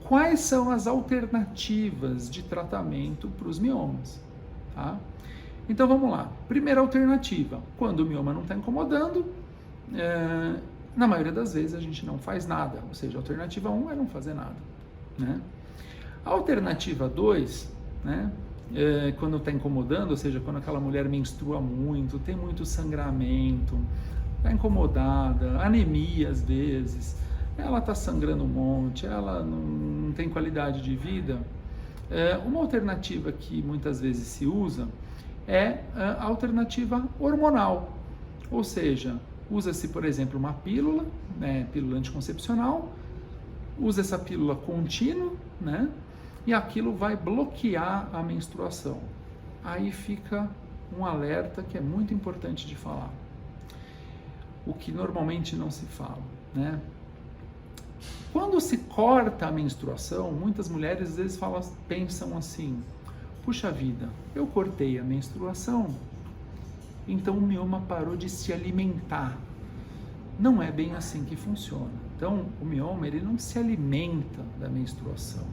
quais são as alternativas de tratamento para os miomas, tá? Então vamos lá. Primeira alternativa, quando o mioma não está incomodando, na maioria das vezes a gente não faz nada, ou seja, a alternativa 1 é não fazer nada, né? A alternativa 2, né, quando está incomodando, ou seja, quando aquela mulher menstrua muito, tem muito sangramento, está incomodada, anemia às vezes, ela está sangrando um monte, ela não tem qualidade de vida, uma alternativa que muitas vezes se usa é a alternativa hormonal, ou seja, usa-se, por exemplo, uma pílula, né, pílula anticoncepcional, usa essa pílula contínua, né, e aquilo vai bloquear a menstruação. Aí fica um alerta que é muito importante de falar, o que normalmente não se fala, né? Quando se corta a menstruação, muitas mulheres às vezes pensam assim: puxa vida, eu cortei a menstruação, então o mioma parou de se alimentar. Não é bem assim que funciona. Então, o mioma, ele não se alimenta da menstruação.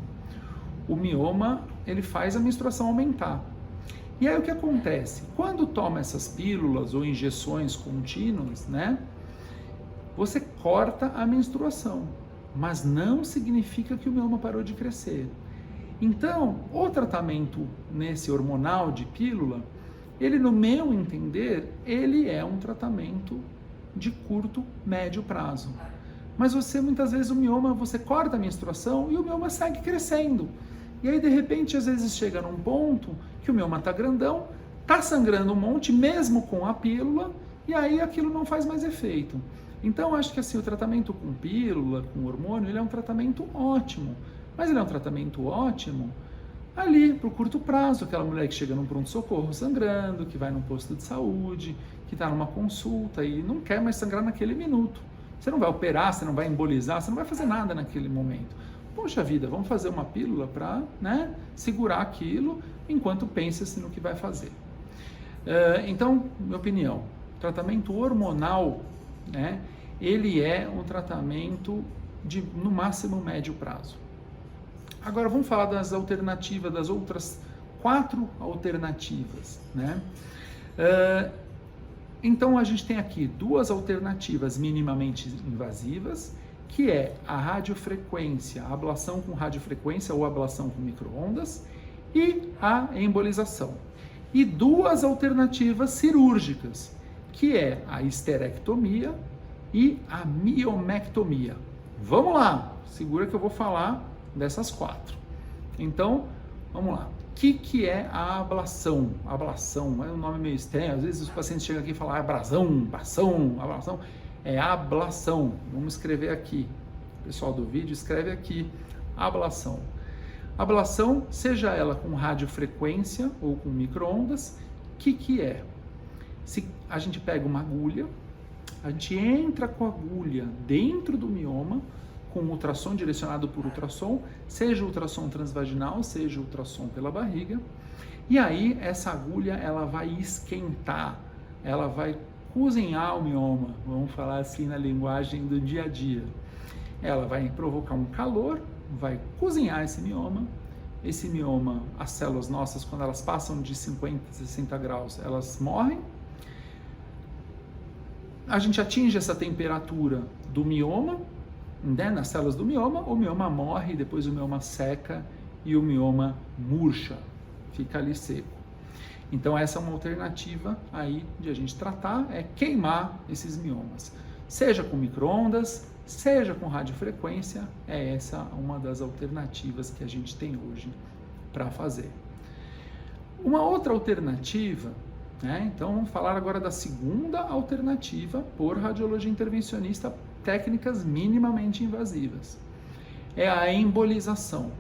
O mioma, ele faz a menstruação aumentar. E aí o que acontece? Quando toma essas pílulas ou injeções contínuas, né, você corta a menstruação, mas não significa que o mioma parou de crescer. Então, o tratamento nesse hormonal de pílula, ele, no meu entender, ele é um tratamento de curto, médio prazo. Mas você, muitas vezes, o mioma, você corta a menstruação e o mioma segue crescendo. E aí, de repente, às vezes chega num ponto que o mioma está grandão, está sangrando um monte, mesmo com a pílula, e aí aquilo não faz mais efeito. Então, acho que assim, o tratamento com pílula, com hormônio, ele é um tratamento ótimo. Mas ele é um tratamento ótimo ali, para o curto prazo, aquela mulher que chega num pronto-socorro sangrando, que vai num posto de saúde, que está numa consulta e não quer mais sangrar naquele minuto. Você não vai operar, você não vai embolizar, você não vai fazer nada naquele momento. Poxa vida, vamos fazer uma pílula para, né, segurar aquilo enquanto pensa-se no que vai fazer. Então, minha opinião, tratamento hormonal, né, ele é um tratamento de, no máximo, médio prazo. Agora vamos falar das alternativas, das outras 4 alternativas, né? Então a gente tem aqui 2 alternativas minimamente invasivas, que é a radiofrequência, a ablação com radiofrequência ou ablação com micro-ondas, e a embolização. E 2 alternativas cirúrgicas, que é a histerectomia e a miomectomia. Vamos lá, segura que eu vou falar dessas 4. Então, vamos lá. O que é a ablação? Ablação é um nome meio estranho. Às vezes os pacientes chegam aqui e falam ablação. É ablação. Vamos escrever aqui. O pessoal do vídeo escreve aqui. Ablação. Ablação, seja ela com radiofrequência ou com micro-ondas, o que é? Se a gente pega uma agulha, a gente entra com a agulha dentro do mioma, com ultrassom direcionado por ultrassom, seja ultrassom transvaginal, seja ultrassom pela barriga, e aí essa agulha ela vai esquentar, ela vai cozinhar o mioma, vamos falar assim na linguagem do dia a dia. Ela vai provocar um calor, vai cozinhar esse mioma, as células nossas, quando elas passam de 50, 60 graus, elas morrem. A gente atinge essa temperatura do mioma, né, nas células do mioma, o mioma morre, depois o mioma seca e o mioma murcha, fica ali seco. Então essa é uma alternativa aí de a gente tratar, é queimar esses miomas. Seja com micro-ondas, seja com radiofrequência, é essa uma das alternativas que a gente tem hoje para fazer. Uma outra alternativa, né, então vamos falar agora da segunda alternativa por radiologia intervencionista, técnicas minimamente invasivas. É a embolização.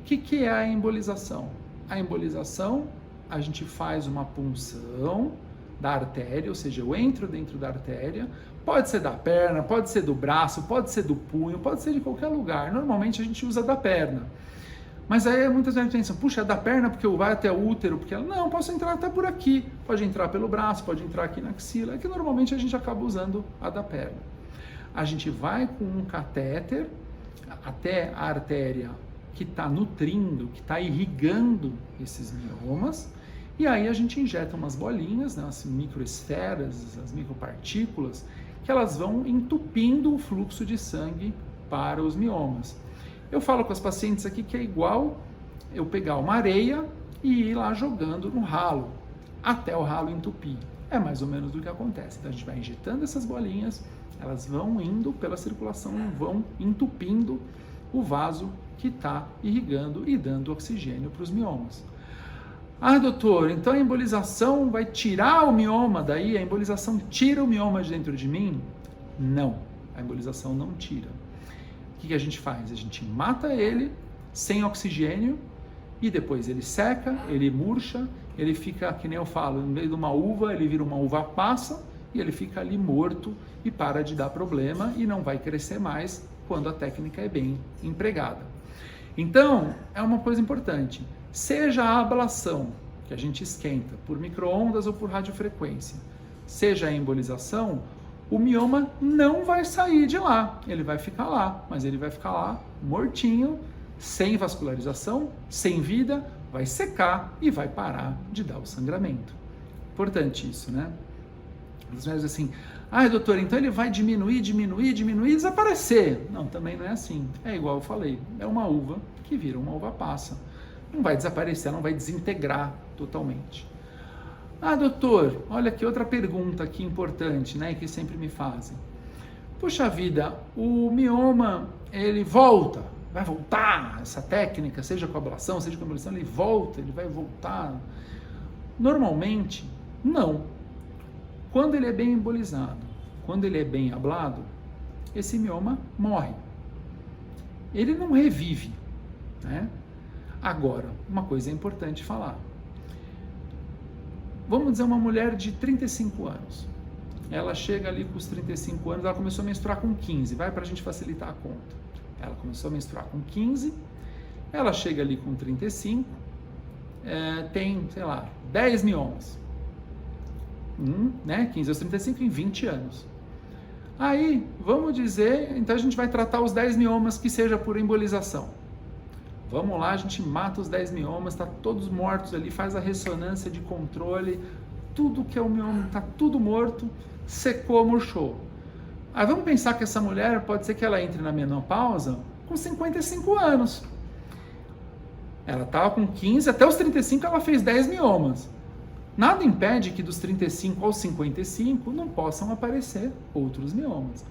O que é a embolização? A embolização, a gente faz uma punção da artéria, ou seja, eu entro dentro da artéria, pode ser da perna, pode ser do braço, pode ser do punho, pode ser de qualquer lugar. Normalmente a gente usa da perna. Mas aí muitas vezes pensam, puxa, é da perna porque eu vai até o útero, porque não, posso entrar até por aqui. Pode entrar pelo braço, pode entrar aqui na axila, é que normalmente a gente acaba usando a da perna. A gente vai com um catéter até a artéria que está nutrindo, que está irrigando esses miomas, e aí a gente injeta umas bolinhas, né, as microesferas, as micropartículas, que elas vão entupindo o fluxo de sangue para os miomas. Eu falo com as pacientes aqui que é igual eu pegar uma areia e ir lá jogando no ralo, até o ralo entupir. É mais ou menos do que acontece. Então a gente vai injetando essas bolinhas, elas vão indo pela circulação, vão entupindo o vaso que está irrigando e dando oxigênio para os miomas. Ah, doutor, então a embolização vai tirar o mioma daí? A embolização tira o mioma de dentro de mim? Não, a embolização não tira. O que a gente faz? A gente mata ele sem oxigênio e depois ele seca, ele murcha, ele fica, que nem eu falo, no meio de uma uva, ele vira uma uva passa e ele fica ali morto e para de dar problema e não vai crescer mais quando a técnica é bem empregada. Então, é uma coisa importante. Seja a ablação, que a gente esquenta por micro-ondas ou por radiofrequência, seja a embolização, o mioma não vai sair de lá, ele vai ficar lá, mas ele vai ficar lá mortinho, sem vascularização, sem vida, vai secar e vai parar de dar o sangramento. Importante isso, né? Às vezes assim, doutor, então ele vai diminuir e desaparecer. Não, também não é assim. É igual eu falei, é uma uva que vira uma uva passa. Não vai desaparecer, não vai desintegrar totalmente. Doutor, olha aqui outra pergunta aqui importante, né, que sempre me fazem. Puxa vida, o mioma, ele volta, vai voltar, essa técnica, seja com ablação, seja com embolização, ele volta, ele vai voltar. Normalmente, não. Quando ele é bem embolizado, quando ele é bem ablado, esse mioma morre. Ele não revive, né? Agora, uma coisa é importante falar. Vamos dizer uma mulher de 35 anos. Ela chega ali com os 35 anos, ela começou a menstruar com 15, vai para a gente facilitar a conta. Ela começou a menstruar com 15, ela chega ali com 35, tem, sei lá, 10 miomas. 15 aos 35 em 20 anos. Aí, vamos dizer, então a gente vai tratar os 10 miomas que seja por embolização. Vamos lá, a gente mata os 10 miomas, tá todos mortos ali, faz a ressonância de controle, tudo que é o mioma, tá tudo morto, secou, murchou. Aí vamos pensar que essa mulher, pode ser que ela entre na menopausa com 55 anos. Ela estava com 15, até os 35 ela fez 10 miomas. Nada impede que dos 35 aos 55 não possam aparecer outros miomas.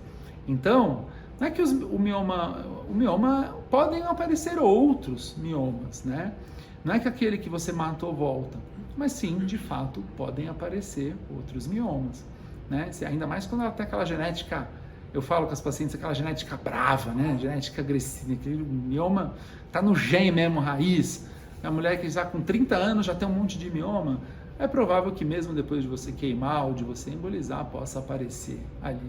Então, não é que o mioma podem aparecer outros miomas, né? Não é que aquele que você matou volta, mas sim, de fato, podem aparecer outros miomas, né? Ainda mais quando ela tem aquela genética, eu falo com as pacientes, aquela genética brava, né? Genética agressiva, aquele mioma tá no gene mesmo, raiz. A mulher que já com 30 anos já tem um monte de mioma, é provável que mesmo depois de você queimar ou de você embolizar, possa aparecer ali.